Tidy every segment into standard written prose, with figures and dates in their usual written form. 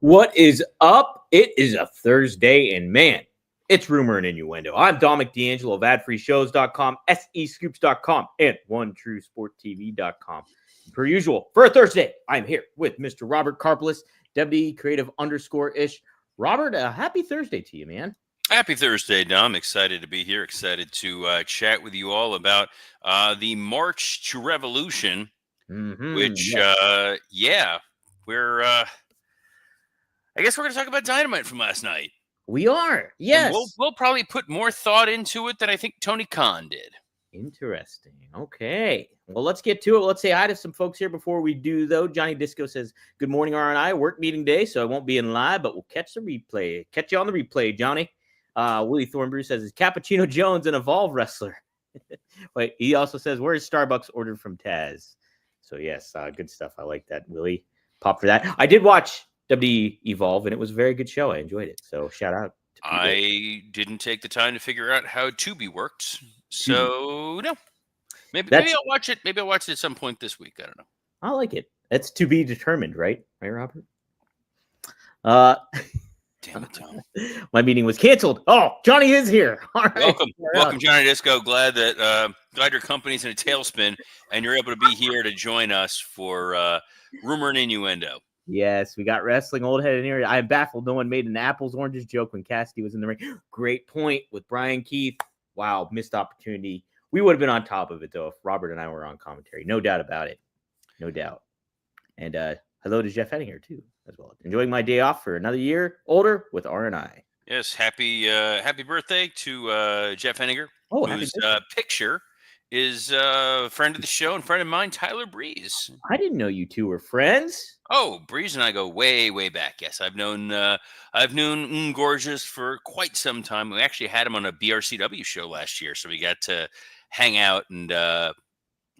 What is up? It is a Thursday, and man, it's Rumor and Innuendo. I'm Dominic D'Angelo of adfreeshows.com, SEScoops.com, and OneTrueSportTV.com. Per usual, for a Thursday, I'm here with Mr. Robert Karpelis, Deputy Creative _ish. Robert, happy Thursday to you, man. Happy Thursday, Dom. Excited to be here. Excited to chat with you all about the March to Revolution, which, we're, I guess we're going to talk about Dynamite from last night. We are, yes. And we'll probably put more thought into it than I think Tony Khan did. Interesting. Okay. Well, let's get to it. Let's say hi to some folks here before we do, though. Johnny Disco says, good morning, R&I. Work meeting day, so I won't be in live, but we'll catch the replay. Catch you on the replay, Johnny. Willie Thornbrew says, is Cappuccino Jones an Evolve wrestler? Wait, he also says, where's Starbucks ordered from Taz? So, yes, good stuff. I like that, Willie. Pop for that. I did watch WWE Evolve, and it was a very good show. I enjoyed it. So, shout out. I didn't take the time to figure out how Tubi worked. So, no. Maybe I'll watch it. Maybe I'll watch it at some point this week. I don't know. I like it. That's to be determined, right? Right, Robert? Damn it, Tom. My meeting was canceled. Oh, Johnny is here. All right. Welcome, Johnny Disco. Glad your company's in a tailspin and you're able to be here to join us for Rumor and Innuendo. Yes, we got wrestling old head in here. I am baffled no one made an apples oranges joke when Cassidy was in the ring. Great point with Brian Keith. Wow, missed opportunity. We would have been on top of it, though, if Robert and I were on commentary. No doubt about it. No doubt. And hello to Jeff Henninger, too, as well. Enjoying my day off for another year older with R&I. Yes, happy birthday to Jeff Henninger, whose picture is a friend of the show and friend of mine, Tyler Breeze. I didn't know you two were friends. Oh, Breeze and I go way, way back. Yes, I've known Gorgeous for quite some time. We actually had him on a BRCW show last year, so we got to hang out and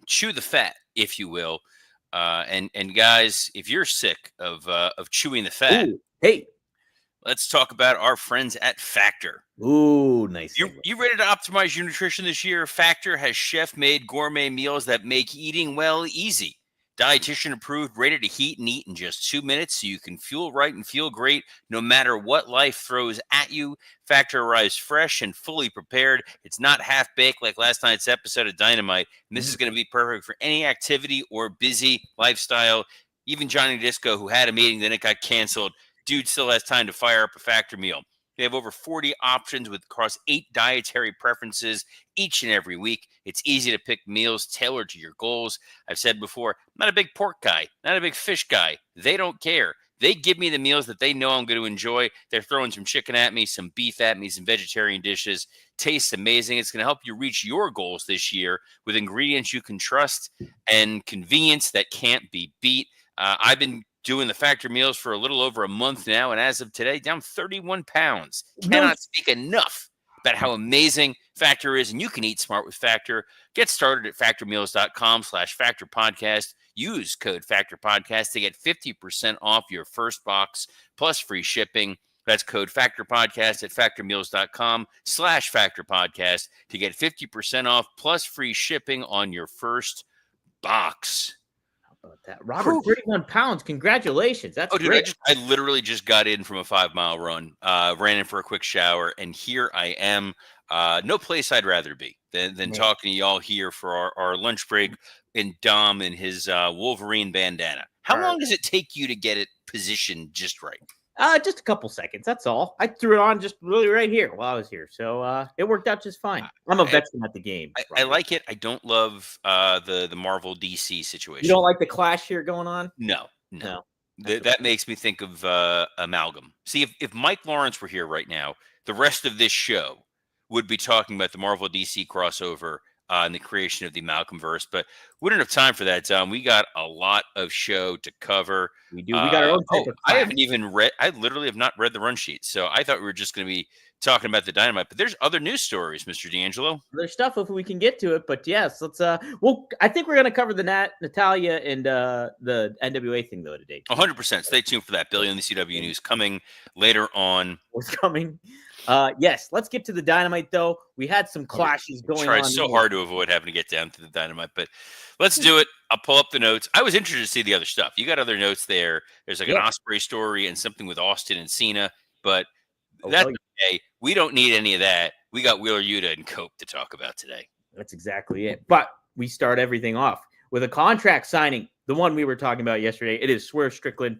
chew the fat, if you will. And guys, if you're sick of chewing the fat, hey, let's talk about our friends at Factor. Ooh, nice. You ready to optimize your nutrition this year? Factor has chef-made gourmet meals that make eating well easy. Dietitian approved, ready to heat and eat in just 2 minutes so you can fuel right and feel great no matter what life throws at you. Factor arrives fresh and fully prepared. It's not half-baked like last night's episode of Dynamite. And this is going to be perfect for any activity or busy lifestyle. Even Johnny Disco, who had a meeting, then it got canceled. Dude still has time to fire up a Factor meal. They have over 40 options across 8 dietary preferences each and every week. It's easy to pick meals tailored to your goals. I've said before, I'm not a big pork guy, not a big fish guy. They don't care. They give me the meals that they know I'm going to enjoy. They're throwing some chicken at me, some beef at me, some vegetarian dishes. Tastes amazing. It's going to help you reach your goals this year with ingredients you can trust and convenience that can't be beat. I've been doing the Factor meals for a little over a month now, and as of today, down 31 pounds. Cannot speak enough about how amazing Factor is, and you can eat smart with Factor. Get started at factormeals.com/factorpodcast. Use code FactorPodcast to get 50% off your first box plus free shipping. That's code FactorPodcast at factormeals.com/factorpodcast to get 50% off plus free shipping on your first box. About that, Robert, 31 pounds. Congratulations. That's great. Dude, I literally just got in from a 5-mile run, ran in for a quick shower, and here I am. No place I'd rather be than talking to y'all here for our lunch break in Dom and his Wolverine bandana. How long does it take you to get it positioned just right? Just a couple seconds. That's all. I threw it on just really right here while I was here. So it worked out just fine. I'm a veteran at the game. I like it. I don't love the Marvel DC situation. You don't like the clash here going on? No. That makes me think of Amalgam. See, if Mike Lawrence were here right now, the rest of this show would be talking about the Marvel DC crossover and the creation of the Amalgamverse, but we don't have time for that, Tom. We got a lot of show to cover. We do. We got our own type of I haven't even read. I literally have not read the run sheet, so I thought we were just going to be talking about the Dynamite. But there's other news stories, Mr. D'Angelo. There's stuff if we can get to it, but yes, let's. Well, I think we're going to cover the Natalia and the NWA thing though today. 100%. Stay tuned for that. Billy and the CW news coming later on. What's coming? Yes, let's get to the Dynamite though. We had some clashes going on. Tried so hard to avoid having to get down to the Dynamite, but Let's do it. I'll pull up the notes. I was interested to see the other stuff. You got other notes there. There's like an Yeah. Osprey story and something with Austin and Cena, but Oh, that's hell yeah. okay. We don't need any of that. We got Wheeler Yuta and Cope to talk about today. That's exactly it. But we start everything off with a contract signing. The one we were talking about yesterday. It is Swerve Strickland,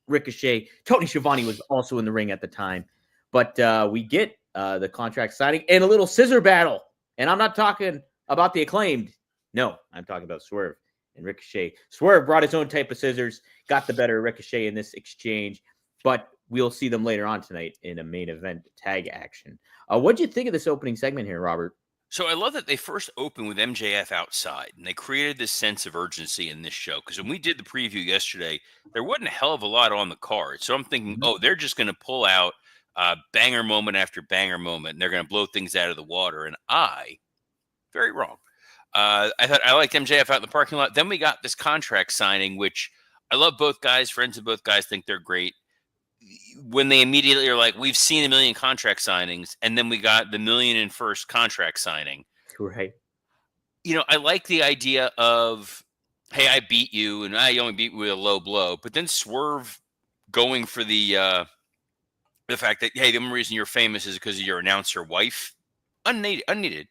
Ricochet. Tony Schiavone was also in the ring at the time. But we get the contract signing and a little scissor battle. And I'm not talking about the Acclaimed. No, I'm talking about Swerve and Ricochet. Swerve brought his own type of scissors, got the better Ricochet in this exchange. But we'll see them later on tonight in a main event tag action. What'd you think of this opening segment here, Robert? So I love that they first opened with MJF outside, and they created this sense of urgency in this show. Because when we did the preview yesterday, there wasn't a hell of a lot on the card. So I'm thinking, oh, they're just going to pull out banger moment after banger moment, and they're going to blow things out of the water. And very wrong. I thought I liked MJF out in the parking lot. Then we got this contract signing, which I love both guys. Friends of both guys think they're great. When they immediately are like, we've seen a million contract signings, and then we got the million and first contract signing. Right. I like the idea of, hey, I beat you, and I only beat you with a low blow. But then Swerve going for the fact that, hey, the only reason you're famous is because of your announcer wife. Unneeded.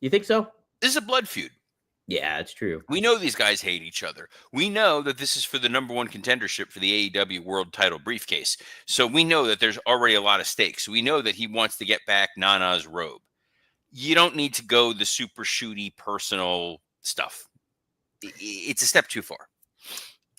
You think so? This is a blood feud. Yeah, it's true. We know these guys hate each other. We know that this is for the number one contendership for the AEW World Title briefcase. So we know that there's already a lot of stakes. We know that he wants to get back Nana's robe. You don't need to go the super shooty personal stuff. It's a step too far.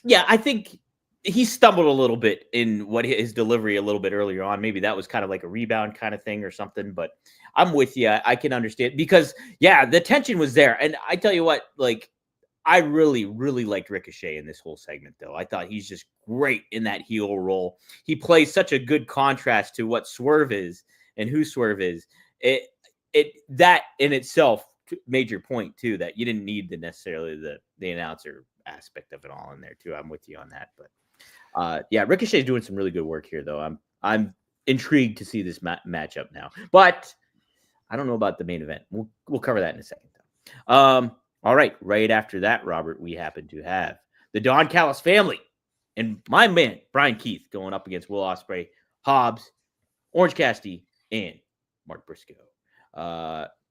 Yeah, I think he stumbled a little bit in what his delivery a little bit earlier on. Maybe that was kind of like a rebound kind of thing or something, but I'm with you. I can understand because the tension was there. And I tell you what, like, I really, really liked Ricochet in this whole segment, though. I thought he's just great in that heel role. He plays such a good contrast to what Swerve is and who Swerve is. That in itself made your point too, that you didn't need necessarily the announcer aspect of it all in there too. I'm with you on that, but Ricochet's doing some really good work here, though. I'm intrigued to see this matchup now, but I don't know about the main event. We'll cover that in a second, though. All right after that, Robert, we happen to have the Don Callis family and my man Brian Keith going up against Will Ospreay, Hobbs, Orange Cassidy, and Mark Briscoe.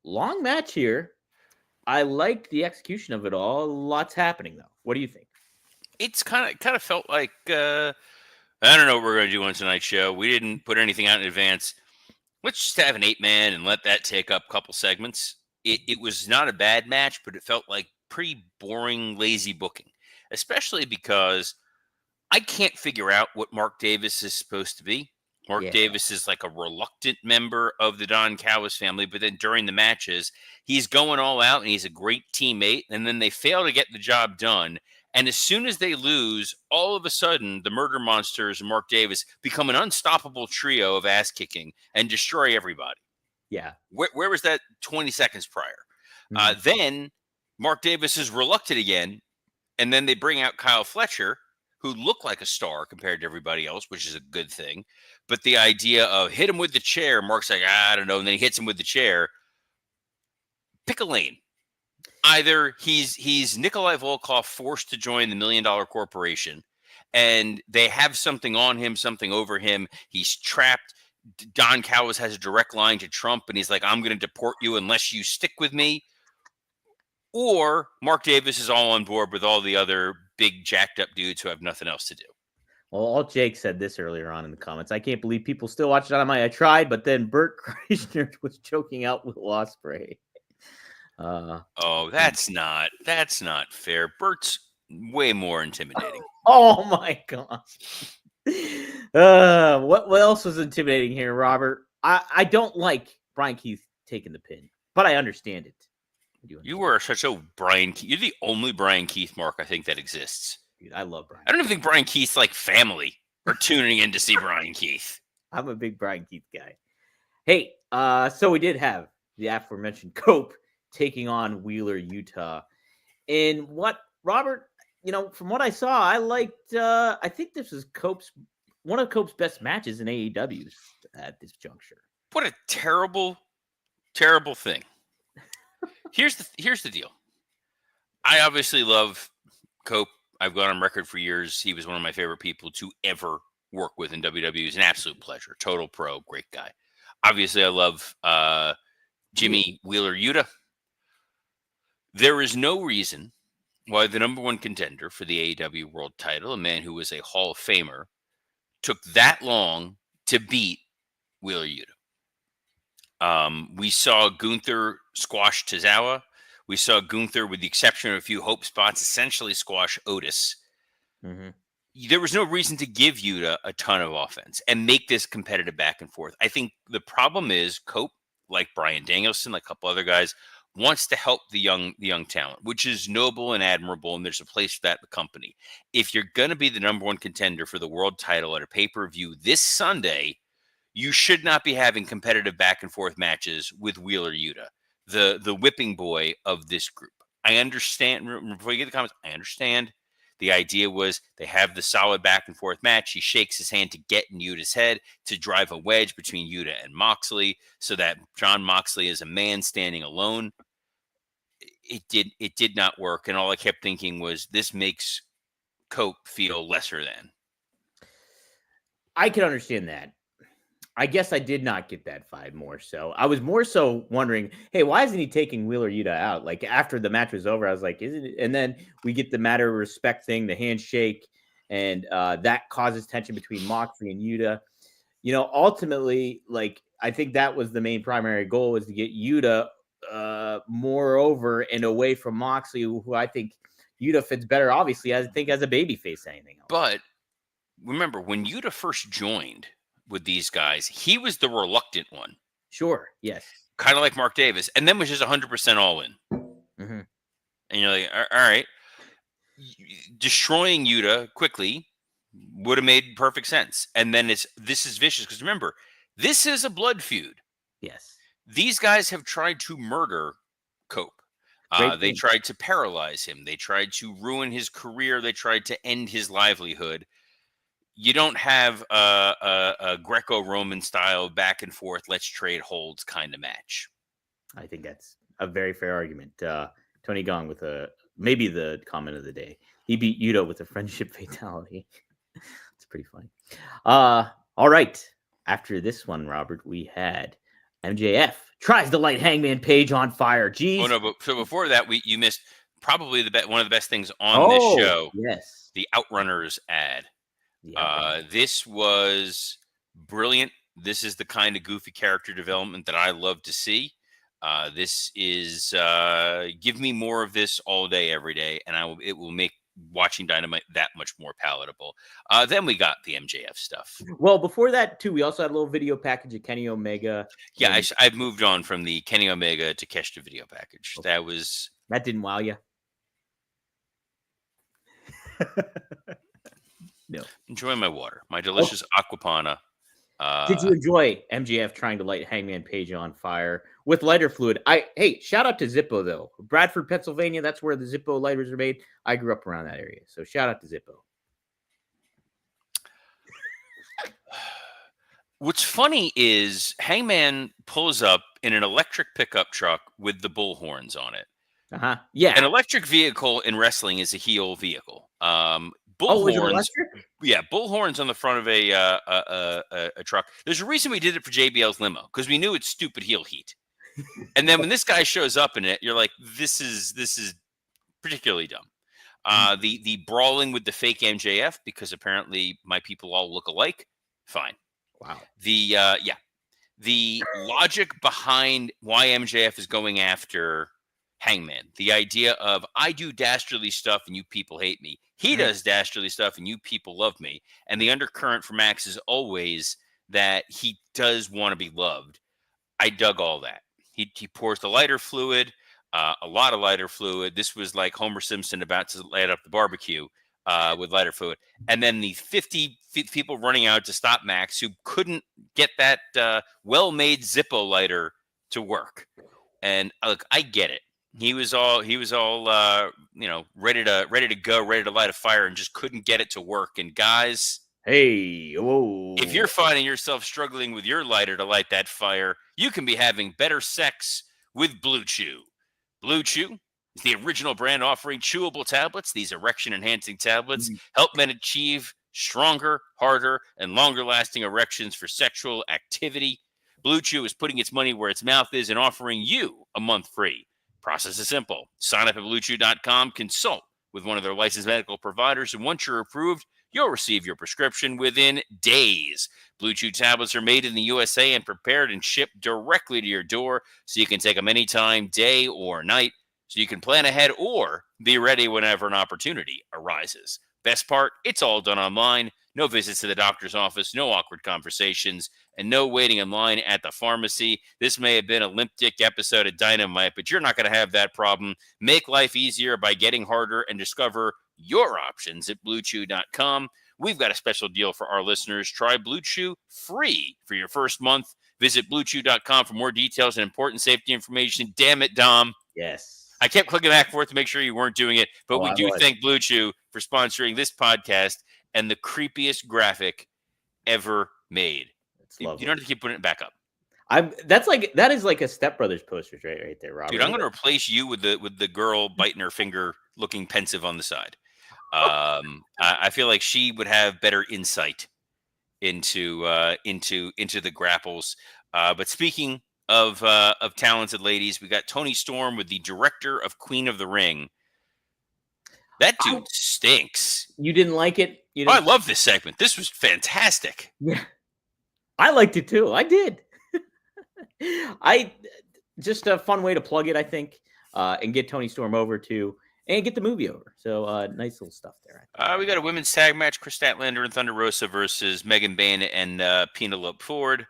Long match here. I like the execution of it all. Lots happening, though. What do you think? It's kind of felt like I don't know what we're going to do on tonight's show. We didn't put anything out in advance. Let's just have an 8-man and let that take up a couple segments. It was not a bad match, but it felt like pretty boring, lazy booking, especially because I can't figure out what Mark Davis is supposed to be. Mark Davis is like a reluctant member of the Don Callis family, but then during the matches, he's going all out and he's a great teammate, and then they fail to get the job done. And as soon as they lose, all of a sudden, the Murder Monsters and Mark Davis become an unstoppable trio of ass kicking and destroy everybody. Yeah. Where was that 20 seconds prior? Then Mark Davis is reluctant again, and then they bring out Kyle Fletcher, who looked like a star compared to everybody else, which is a good thing. But the idea of hit him with the chair, Mark's like, I don't know, and then he hits him with the chair. Pick a lane. Either he's Nikolai Volkov forced to join the $1 Million Corporation, and they have something on him, something over him. He's trapped. Don Callis has a direct line to Trump, and he's like, I'm going to deport you unless you stick with me. Or Mark Davis is all on board with all the other big jacked up dudes who have nothing else to do. Well, all Jake said this earlier on in the comments. I can't believe people still watch Dynamite. I tried, but then Bert Kreischer was choking out with Ospreay. That's not fair. Bert's way more intimidating. Oh my gosh. What else was intimidating here, Robert? I don't like Brian Keith taking the pin, but I understand it. You were such a Brian Keith. You're the only Brian Keith mark I think that exists. Dude, I love Brian. I don't even think Brian Keith's like family are tuning in to see Brian Keith. I'm a big Brian Keith guy. Hey, so we did have the aforementioned Cope taking on Wheeler Yuta. And what, Robert, from what I saw, I liked, I think this was one of Cope's best matches in AEW at this juncture. What a terrible, terrible thing. Here's the deal. I obviously love Cope. I've gone on record for years. He was one of my favorite people to ever work with in WWE. He's an absolute pleasure. Total pro, great guy. Obviously, I love Jimmy Wheeler Yuta. There is no reason why the number one contender for the AEW World Title, a man who was a Hall of Famer, took that long to beat Wheeler Yuta. We saw Gunther squash Tozawa. We saw Gunther, with the exception of a few hope spots, essentially squash Otis. Mm-hmm. There was no reason to give Yuta a ton of offense and make this competitive back and forth. I think the problem is Cope, like Bryan Danielson, like a couple other guys, wants to help the young talent, which is noble and admirable, and there's a place for that in the company. If you're going to be the number one contender for the world title at a pay-per-view this Sunday, you should not be having competitive back and forth matches with Wheeler Yuta, the whipping boy of this group. I understand. Before you get the comments, I understand. The idea was they have the solid back and forth match. He shakes his hand to get in Yuta's head to drive a wedge between Yuta and Moxley so that John Moxley is a man standing alone. It did not work. And all I kept thinking was this makes Cope feel lesser than. I can understand that. I guess I did not get that vibe more so. I was more so wondering, hey, why isn't he taking Wheeler Yuta out? Like after the match was over, I was like, isn't it? And then we get the matter of respect thing, the handshake, and that causes tension between Moxley and Yuta. You know, ultimately, like I think that was the main primary goal, was to get Yuta more over and away from Moxley, who I think Yuta fits better, obviously, I think, as a babyface than anything else. But remember, when Yuta first joined with these guys, he was the reluctant one. Sure, yes. Kind of like Mark Davis, and then was just 100% all in. Mm-hmm. And you're like, all right. Destroying Yuta quickly would have made perfect sense. And then this is vicious, because remember, this is a blood feud. Yes. These guys have tried to murder Cope. They tried to paralyze him. They tried to ruin his career. They tried to end his livelihood. You don't have a Greco-Roman style back and forth, let's trade holds kind of match. I think that's a very fair argument. Tony Gong with maybe the comment of the day. He beat Yuta with a friendship fatality. It's pretty funny. All right. After this one, Robert, we had MJF tries to light Hangman Page on fire. Jeez. Oh no! But so before that, you missed probably one of the best things on this show. Yes, the Outrunners ad. This was brilliant. This is the kind of goofy character development that I love to see. This is give me more of this all day, every day, and it will make watching Dynamite that much more palatable. Then we got the MJF stuff. Well, before that too, we also had a little video package of Kenny Omega. Yeah, I've moved on from the Kenny Omega to Keshta video package. Okay. That didn't wow you. No. Enjoy my water, my delicious Aquapana. Did you enjoy MJF trying to light Hangman Page on fire with lighter fluid? Hey, shout out to Zippo though. Bradford, Pennsylvania. That's where the Zippo lighters are made. I grew up around that area, so shout out to Zippo. What's funny is Hangman pulls up in an electric pickup truck with the bull horns on it. Yeah. An electric vehicle in wrestling is a heel vehicle. Bull horns. Yeah, bull horns on the front of a truck. There's a reason we did it for JBL's limo, because we knew it's stupid heel heat. And then when this guy shows up in it, you're like, this is particularly dumb. The brawling with the fake MJF, because apparently my people all look alike. Fine. Wow. The logic behind why MJF is going after Hangman, the idea of I do dastardly stuff and you people hate me. He does dastardly stuff and you people love me. And the undercurrent for Max is always that he does want to be loved. I dug all that. He pours the lighter fluid, a lot of lighter fluid. This was like Homer Simpson about to light up the barbecue with lighter fluid. And then the 50 people running out to stop Max, who couldn't get that well-made Zippo lighter to work. And look, I get it. He was all ready to go, ready to light a fire, and just couldn't get it to work. And guys, if you're finding yourself struggling with your lighter to light that fire, you can be having better sex with Blue Chew. Blue Chew, is the original brand offering chewable tablets. These erection-enhancing tablets Mhm. help men achieve stronger, harder, and longer-lasting erections for sexual activity. Blue Chew is putting its money where its mouth is and offering you a month free. Process is simple. Sign up at BlueChew.com, consult with one of their licensed medical providers, and once you're approved, you'll receive your prescription within days. Blue Chew tablets are made in the USA and prepared and shipped directly to your door, so you can take them anytime, day or night, so you can plan ahead or be ready whenever an opportunity arises. Best part, it's all done online. No visits to the doctor's office, no awkward conversations, and no waiting in line at the pharmacy. This may have been a limp dick episode of Dynamite, but you're not going to have that problem. Make life easier by getting harder and discover your options at BlueChew.com. We've got a special deal for our listeners. Try Blue Chew free for your first month. Visit BlueChew.com for more details and important safety information. Damn it, Dom. Yes. I kept clicking back and forth to make sure you weren't doing it, but we I do was. thank Blue Chew for sponsoring this podcast and the creepiest graphic ever made. It's You lovely. don't have to keep putting it back up. That is like a Step Brothers posters right there, Robert. Dude, I'm going to replace you with the girl biting her finger, looking pensive on the side. I feel like she would have better insight into the grapples. But speaking of talented ladies, we got Toni Storm with the director of Queen of the Ring. That dude stinks. You didn't like it? I love this segment. This was fantastic. Yeah, I liked it too. I did. Just a fun way to plug it, I think, and get Toni Storm over too, and get the movie over. So nice little stuff there. We got a women's tag match: Chris Statlander and Thunder Rosa versus Megan Bayne and Penelope Ford.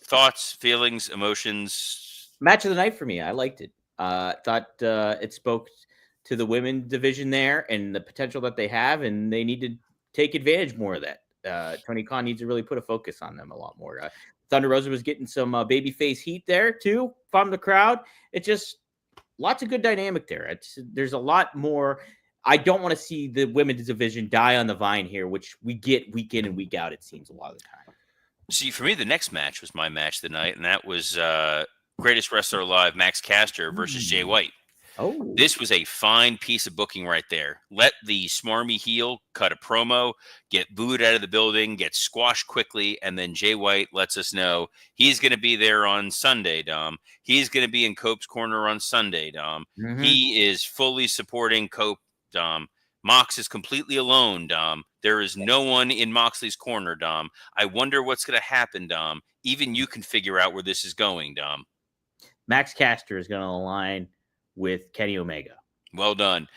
Thoughts, feelings, emotions? Match of the night for me. I liked it. Thought it spoke to the women division there and the potential that they have, and they need to take advantage more of that. Tony Khan needs to really put a focus on them a lot more. Thunder Rosa was getting some babyface heat there too from the crowd. It just lots of good dynamic there. There's a lot more. I don't want to see the women's division die on the vine here, which we get week in and week out, it seems, a lot of the time. See, for me, the next match was my match of the night, and that was Greatest Wrestler Alive, Max Caster versus Jay White. Oh, This was a fine piece of booking right there. Let the smarmy heel cut a promo, get booed out of the building, get squashed quickly, and then Jay White lets us know he's going to be there on Sunday, Dom. He's going to be in Cope's corner on Sunday, Dom. Mhm. He is fully supporting Cope, Dom. Mox is completely alone, Dom. There is no one in Moxley's corner, Dom. I wonder what's going to happen, Dom. Even you can figure out where this is going, Dom. Max Caster is going to align with Kenny Omega. Well done.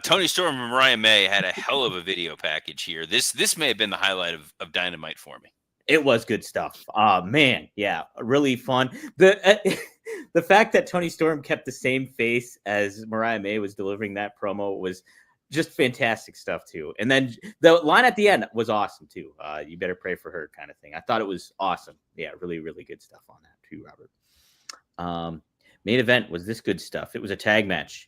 Toni Storm and Mariah May had a hell of a video package here. This may have been the highlight of Dynamite for me. It was good stuff. Man, yeah, really fun. The fact that Toni Storm kept the same face as Mariah May was delivering that promo was just fantastic stuff too. And then the line at the end was awesome too. You better pray for her kind of thing. I thought it was awesome. Yeah, really, really good stuff on that too, Robert. Main event was this good stuff. It was a tag match.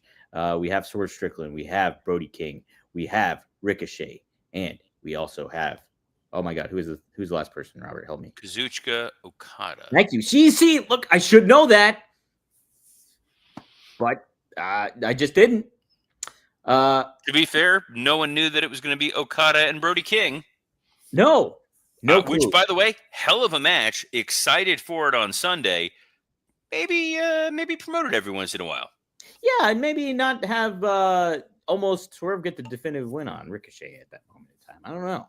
We have Swerve Strickland. We have Brody King. We have Ricochet. And we also have, oh my God, who's the last person, Robert? Help me. Kazuchika Okada. Thank you. See, look, I should know that. But I just didn't. To be fair, no one knew that it was going to be Okada and Brody King. No clue. Which, by the way, hell of a match. Excited for it on Sunday. Maybe promote it every once in a while. Yeah, and maybe not have almost Swerve get the definitive win on Ricochet at that moment in time. I don't know.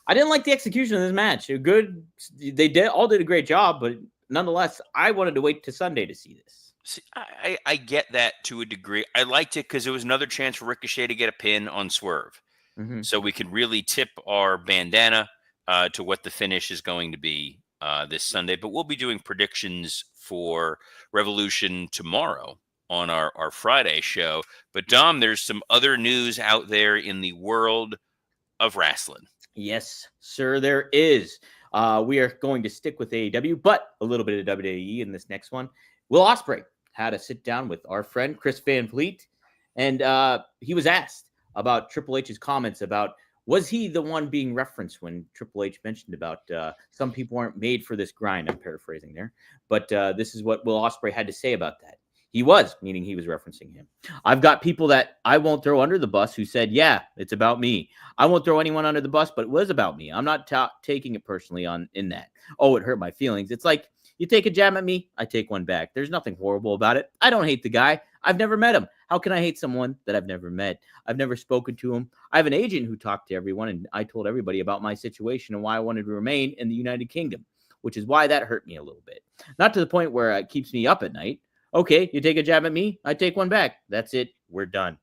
I didn't like the execution of this match. Good. They all did a great job, but nonetheless, I wanted to wait to Sunday to see this. See, I get that to a degree. I liked it because it was another chance for Ricochet to get a pin on Swerve. Mm-hmm. So we could really tip our bandana to what the finish is going to be this Sunday. But we'll be doing predictions for Revolution tomorrow on our Friday show. But Dom, there's some other news out there in the world of wrestling. Yes, sir, there is. We are going to stick with AEW, but a little bit of WWE in this next one. Will Ospreay had a sit down with our friend Chris Van Vliet, and he was asked about Triple H's comments about, was he the one being referenced when Triple H mentioned about some people aren't made for this grind? I'm paraphrasing there. But this is what Will Ospreay had to say about that. He was, meaning he was referencing him. I've got people that I won't throw under the bus who said, yeah, it's about me. I won't throw anyone under the bus, but it was about me. I'm not taking it personally in that. Oh, it hurt my feelings. It's like, you take a jab at me, I take one back. There's nothing horrible about it. I don't hate the guy. I've never met him. How can I hate someone that I've never met? I've never spoken to him. I have an agent who talked to everyone, and I told everybody about my situation and why I wanted to remain in the United Kingdom, which is why that hurt me a little bit. Not to the point where it keeps me up at night. Okay, you take a jab at me, I take one back. That's it. We're done.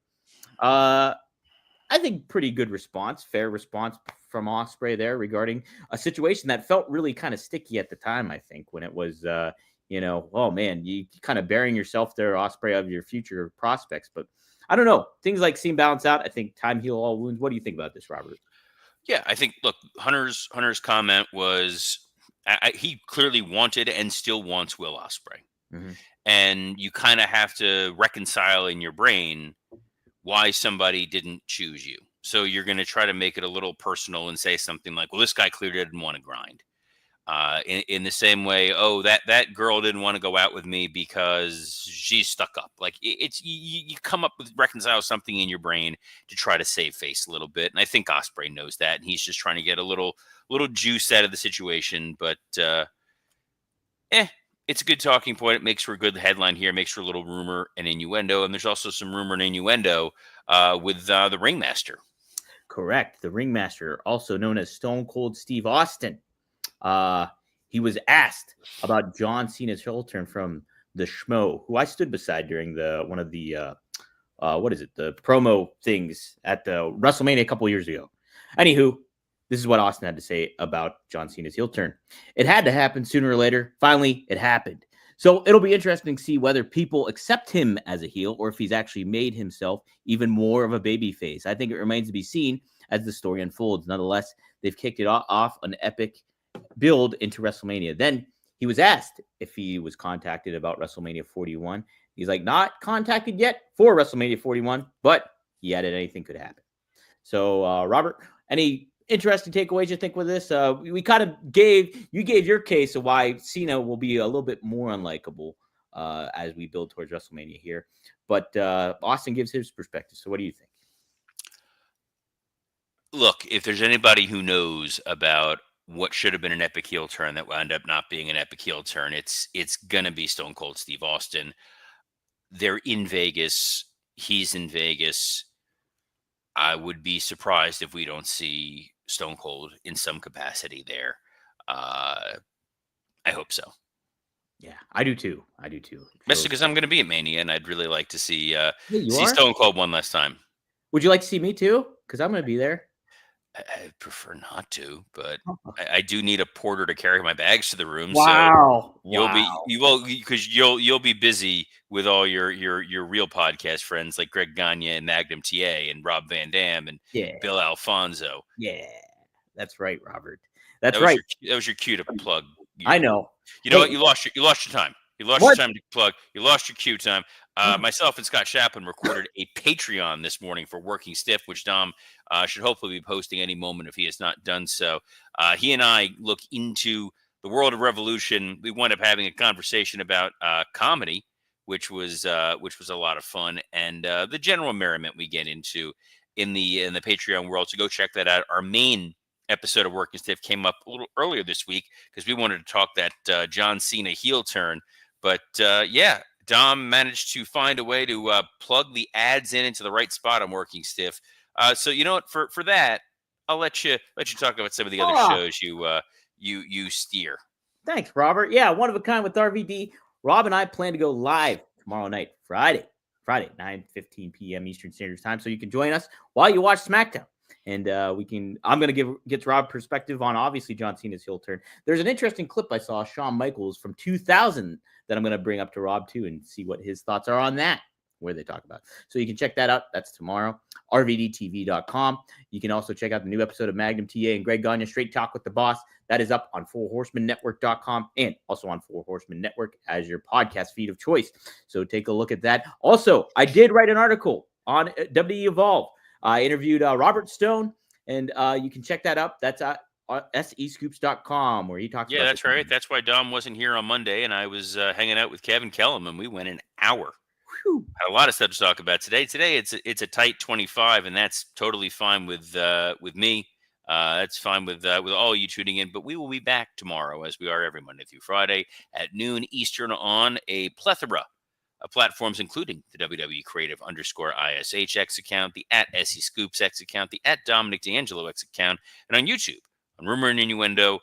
I think pretty good response, fair response from Osprey there regarding a situation that felt really kind of sticky at the time. I think when it was, oh man, you kind of burying yourself there, Osprey, of your future prospects. But I don't know, things like seem balance out. I think time heal all wounds. What do you think about this, Robert? Yeah, I think look, Hunter's comment was he clearly wanted and still wants Will Ospreay. Mm-hmm. And you kind of have to reconcile in your brain why somebody didn't choose you. So you're going to try to make it a little personal and say something like, well, this guy clearly didn't want to grind. In the same way, oh, that girl didn't want to go out with me because she's stuck up. Like it's you come up with reconcile something in your brain to try to save face a little bit. And I think Osprey knows that, and he's just trying to get a little juice out of the situation. But it's a good talking point. It makes for a good headline here. It makes for a little rumor and innuendo. And there's also some rumor and innuendo with the Ringmaster. Correct. The Ringmaster, also known as Stone Cold Steve Austin. He was asked about John Cena's heel turn from the Schmo, who I stood beside during one of the the promo things at the WrestleMania a couple years ago. Anywho, this is what Austin had to say about John Cena's heel turn. It had to happen sooner or later. Finally, it happened. So it'll be interesting to see whether people accept him as a heel or if he's actually made himself even more of a babyface. I think it remains to be seen as the story unfolds. Nonetheless, they've kicked it off an epic build into WrestleMania. Then he was asked if he was contacted about WrestleMania 41. He's like, not contacted yet for WrestleMania 41, but he added anything could happen. So, Robert, any interesting takeaways you think with this? We kind of gave your case of why Cena will be a little bit more unlikable as we build towards WrestleMania here. But Austin gives his perspective. So what do you think? Look, if there's anybody who knows about what should have been an epic heel turn that wound up not being an epic heel turn, it's going to be Stone Cold Steve Austin. They're in Vegas. He's in Vegas. I would be surprised if we don't see Stone Cold in some capacity there. I hope so. Yeah, I do too. Especially because I'm going to be at Mania, and I'd really like to see see Stone Cold one last time. Would you like to see me too? Because I'm going to be there. I prefer not to, but I do need a porter to carry my bags to the room. Wow. So you'll be busy with all your real podcast friends like Greg Gagne and Magnum TA and Rob Van Dam and Bill Alfonso. Yeah, that's right, Robert. That was your cue to plug. I know. You know what? You lost your time. You lost your time to plug. You lost your cue time. Myself and Scott Chaplin recorded a Patreon this morning for Working Stiff, which Dom should hopefully be posting any moment if he has not done so. He and I look into the world of Revolution. We wound up having a conversation about comedy, which was a lot of fun, and the general merriment we get into in the Patreon world. So go check that out. Our main episode of Working Stiff came up a little earlier this week because we wanted to talk that John Cena heel turn. But Dom managed to find a way to plug the ads into the right spot on Working Stiff. So you know what? For that, I'll let you talk about some of the other shows you steer. Thanks, Robert. Yeah, one of a kind with RVD. Rob and I plan to go live tomorrow night, Friday, 9:15 p.m. Eastern Standard Time. So you can join us while you watch SmackDown. And I'm going to get Rob perspective on obviously John Cena's heel turn. There's an interesting clip I saw, Shawn Michaels from 2000, that I'm going to bring up to Rob too and see what his thoughts are on that, where they talk about. So you can check that out. That's tomorrow, rvdtv.com. You can also check out the new episode of Magnum TA and Greg Gagne, Straight Talk with the Boss. That is up on 4horsemanetwork.com and also on 4 Horseman Network as your podcast feed of choice. So take a look at that. Also, I did write an article on WWE Evolve. I interviewed Robert Stone, and you can check that up. That's SEScoops.com, where he talks Yeah, about that's the right. team. That's why Dom wasn't here on Monday, and I was hanging out with Kevin Kellum, and we went an hour. Whew. Had a lot of stuff to talk about today. Today it's a tight 25, and that's totally fine with me. That's fine with all you tuning in. But we will be back tomorrow, as we are every Monday through Friday at noon Eastern, on a plethora of platforms, including the WWE Creative _ISHX account, the at SE Scoops X account, the at Dominic D'Angelo X account, and on YouTube on Rumor and Innuendo,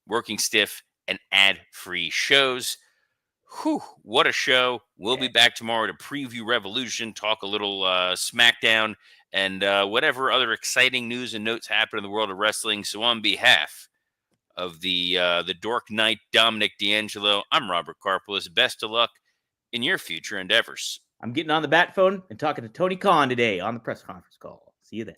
Working Stiff, and ad-free shows. Whew, what a show. We'll be back tomorrow to preview Revolution, talk a little SmackDown, and whatever other exciting news and notes happen in the world of wrestling. So on behalf of the Dork Knight, Dominic D'Angelo, I'm Robert Karpolis. Best of luck in your future endeavors. I'm getting on the bat phone and talking to Tony Khan today on the press conference call. See you then.